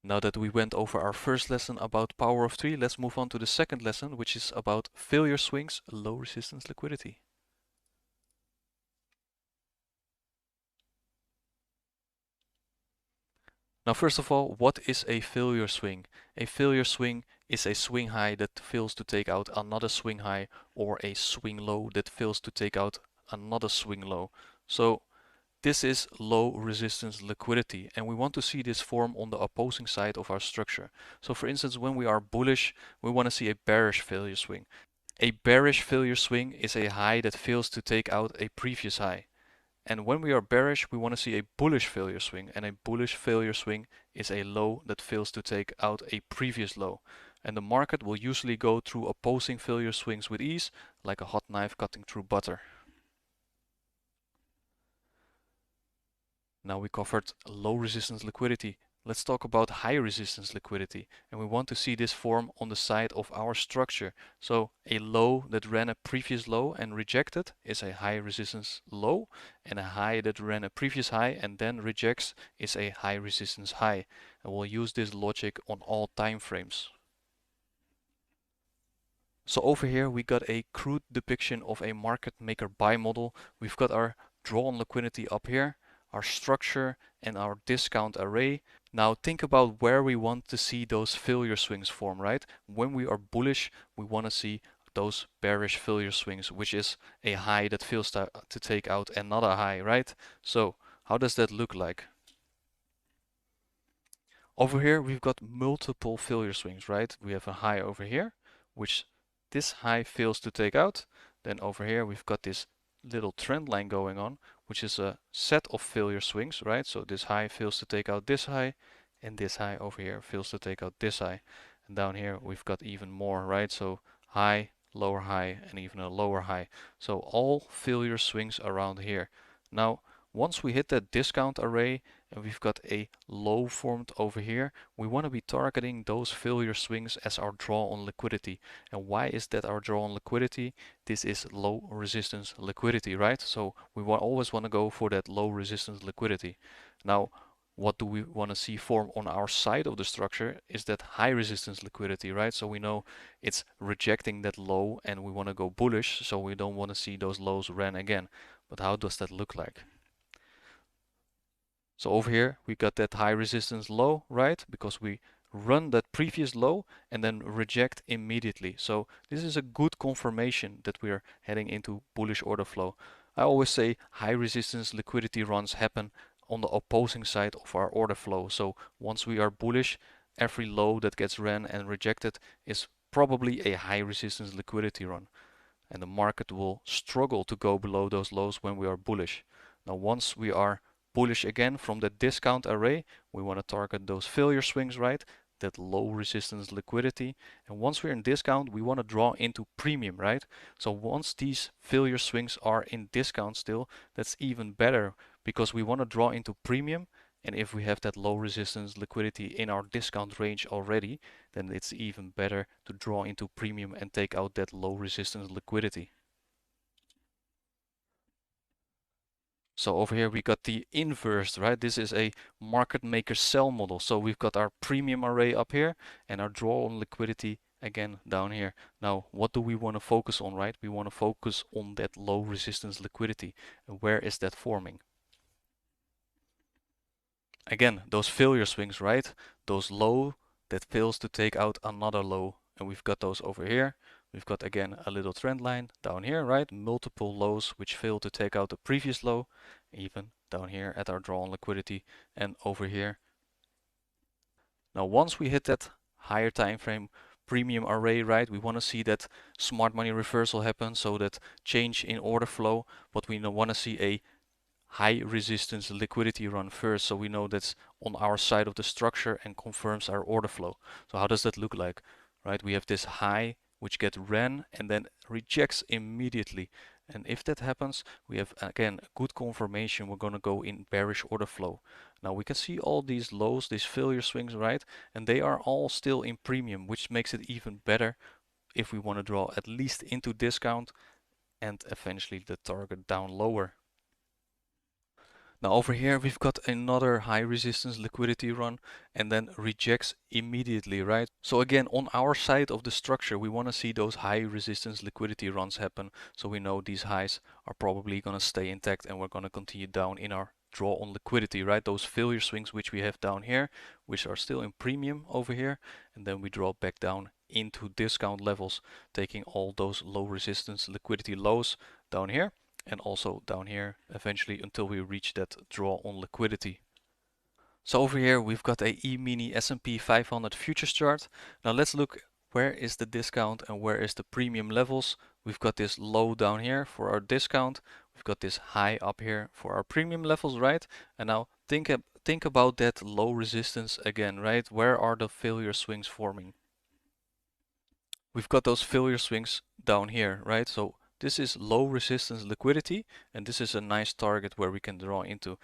Now that we went over our first lesson about power of 3, let's move on to the second lesson, which is about failure swings, low resistance liquidity. Now first of all, what is a failure swing? A failure swing is a swing high that fails to take out another swing high, or a swing low that fails to take out another swing low. So this is low resistance liquidity, and we want to see this form on the opposing side of our structure. So for instance, when we are bullish, we want to see a bearish failure swing. A bearish failure swing is a high that fails to take out a previous high. And when we are bearish, we want to see a bullish failure swing, and a bullish failure swing is a low that fails to take out a previous low. And the market will usually go through opposing failure swings with ease, like a hot knife cutting through butter. Now we covered low resistance liquidity. Let's talk about high resistance liquidity, and we want to see this form on the side of our structure. So a low that ran a previous low and rejected is a high resistance low, and a high that ran a previous high and then rejects is a high resistance high. And we'll use this logic on all time frames. So over here we got a crude depiction of a market maker buy model. We've got our draw on liquidity up here, our structure and our discount array. Now think about where we want to see those failure swings form, right? When we are bullish, we want to see those bearish failure swings, which is a high that fails to take out another high, right? So how does that look like? Over here we've got multiple failure swings, right? We have a high over here, which this high fails to take out. Then over here we've got this little trend line going on, which is a set of failure swings, right? So this high fails to take out this high, and this high over here fails to take out this high. And down here we've got even more, right? So high, lower high, and even a lower high. So all failure swings around here. Now once we hit that discount array and we've got a low formed over here, we want to be targeting those failure swings as our draw on liquidity. And why is that our draw on liquidity? This is low resistance liquidity, right? So we always want to go for that low resistance liquidity. Now, what do we want to see form on our side of the structure is that high resistance liquidity, right? So we know it's rejecting that low and we want to go bullish, so we don't want to see those lows ran again. But how does that look like? So over here we got that high resistance low, right? Because we run that previous low and then reject immediately. So this is a good confirmation that we are heading into bullish order flow. I always say high resistance liquidity runs happen on the opposing side of our order flow. So once we are bullish, every low that gets ran and rejected is probably a high resistance liquidity run. And the market will struggle to go below those lows when we are bullish. Now once we are bullish again from the discount array, we want to target those failure swings, right? That low resistance liquidity. And once we're in discount, we want to draw into premium, right? So once these failure swings are in discount still, that's even better because we want to draw into premium. And if we have that low resistance liquidity in our discount range already, then it's even better to draw into premium and take out that low resistance liquidity. So over here we got the inverse, right? This is a market maker sell model. So we've got our premium array up here and our draw on liquidity again down here. Now, what do we want to focus on, right? We want to focus on that low resistance liquidity. And where is that forming? Again, those failure swings, right? Those low that fails to take out another low. And we've got those over here. We've got again a little trend line down here, right? Multiple lows which fail to take out the previous low, even down here at our draw on liquidity and over here. Now once we hit that higher time frame premium array, right, we want to see that smart money reversal happen, so that change in order flow, but we want to see a high resistance liquidity run first, so we know that's on our side of the structure and confirms our order flow. So how does that look like, right? We have this high which gets ran and then rejects immediately, and if that happens, we have again a good confirmation we're going to go in bearish order flow. Now we can see all these lows, these failure swings, right, and they are all still in premium, which makes it even better if we want to draw at least into discount and eventually the target down lower. Now over here we've got another high resistance liquidity run and then rejects immediately, right? So again, on our side of the structure, we want to see those high resistance liquidity runs happen. So we know these highs are probably going to stay intact and we're going to continue down in our draw on liquidity, right? Those failure swings which we have down here, which are still in premium over here. And then we draw back down into discount levels, taking all those low resistance liquidity lows down here and also down here eventually until we reach that draw on liquidity. So over here we've got a E-mini S&P 500 futures chart. Now let's look where is the discount and where is the premium levels. We've got this low down here for our discount. We've got this high up here for our premium levels, right? And now think about that low resistance again, right? Where are the failure swings forming? We've got those failure swings down here, right? So this is low resistance liquidity, and this is a nice target where we can draw into.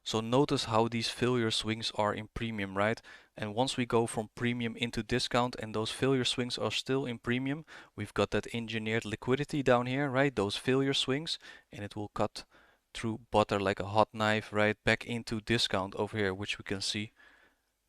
So notice how these failure swings are in premium, right? And once we go from premium into discount and those failure swings are still in premium, we've got that engineered liquidity down here, right? Those failure swings, and it will cut through butter like a hot knife, right? Back into discount over here, which we can see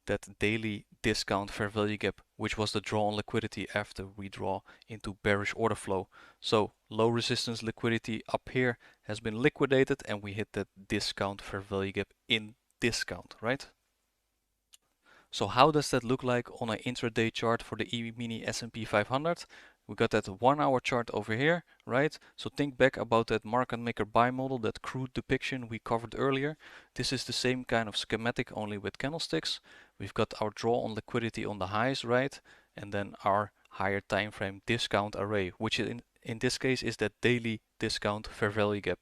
that daily discount fair value gap, which was the draw on liquidity after we draw into bearish order flow. So low resistance liquidity up here has been liquidated and we hit that discount fair value gap in discount, right? So how does that look like on an intraday chart for the E-mini S&P 500? We got that 1 hour chart over here, right? So think back about that market maker buy model, that crude depiction we covered earlier. This is the same kind of schematic, only with candlesticks. We've got our draw on liquidity on the highs, right? And then our higher time frame discount array, which in this case is that daily discount fair value gap.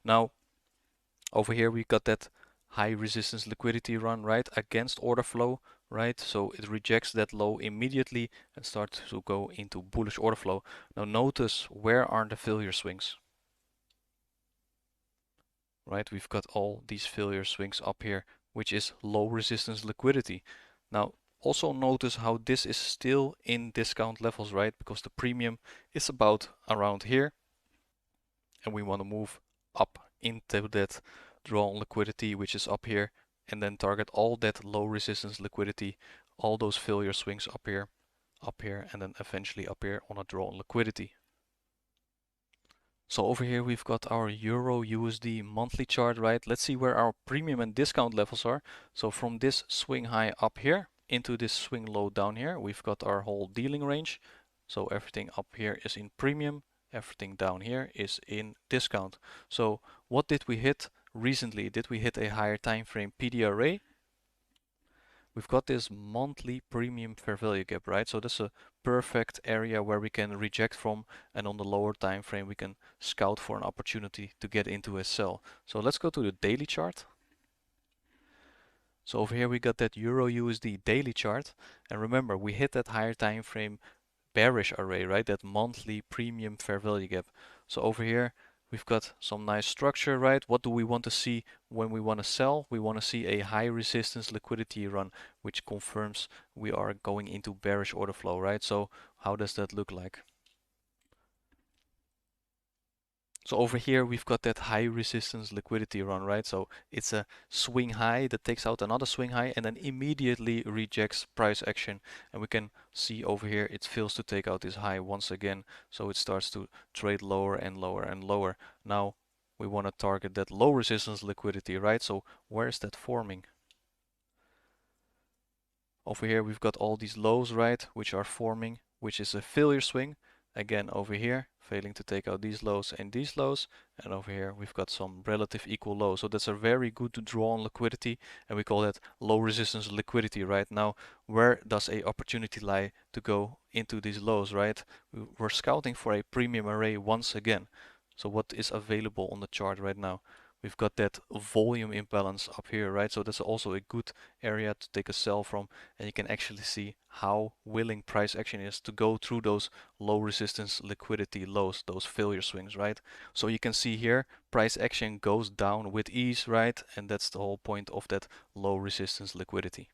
Now over here we got that high resistance liquidity run, right, against order flow, right? So it rejects that low immediately and starts to go into bullish order flow. Now notice where are the failure swings, right? We've got all these failure swings up here, which is low resistance liquidity. Now also notice how this is still in discount levels, right? Because the premium is about around here and we want to move up into that draw on liquidity, which is up here, and then target all that low resistance liquidity, all those failure swings up here, and then eventually up here on a draw on liquidity. So over here we've got our Euro USD monthly chart, right? Let's see where our premium and discount levels are. So from this swing high up here into this swing low down here, we've got our whole dealing range. So everything up here is in premium, everything down here is in discount. So what did we hit recently? Did we hit a higher time frame PD array? We've got this monthly premium fair value gap, right? So that's a perfect area where we can reject from, and on the lower time frame we can scout for an opportunity to get into a sell. So let's go to the daily chart. So over here we got that Euro USD daily chart, and remember we hit that higher time frame bearish array, right? That monthly premium fair value gap. So over here we've got some nice structure, right? What do we want to see when we want to sell? We want to see a high resistance liquidity run, which confirms we are going into bearish order flow, right? So how does that look like? So over here we've got that high resistance liquidity run, right? So it's a swing high that takes out another swing high and then immediately rejects price action. And we can see over here it fails to take out this high once again. So it starts to trade lower and lower and lower. Now we want to target that low resistance liquidity, right? So where is that forming? Over here we've got all these lows, right, which are forming, which is a failure swing. Again over here, failing to take out these lows, and over here we've got some relative equal lows. So that's a very good to draw on liquidity, and we call that low resistance liquidity. Right now, where does a opportunity lie to go into these lows, right? We're scouting for a premium array once again. So what is available on the chart right now? We've got that volume imbalance up here, right? So that's also a good area to take a sell from, and you can actually see how willing price action is to go through those low resistance liquidity lows, those failure swings, right? So you can see here price action goes down with ease, right? And that's the whole point of that low resistance liquidity.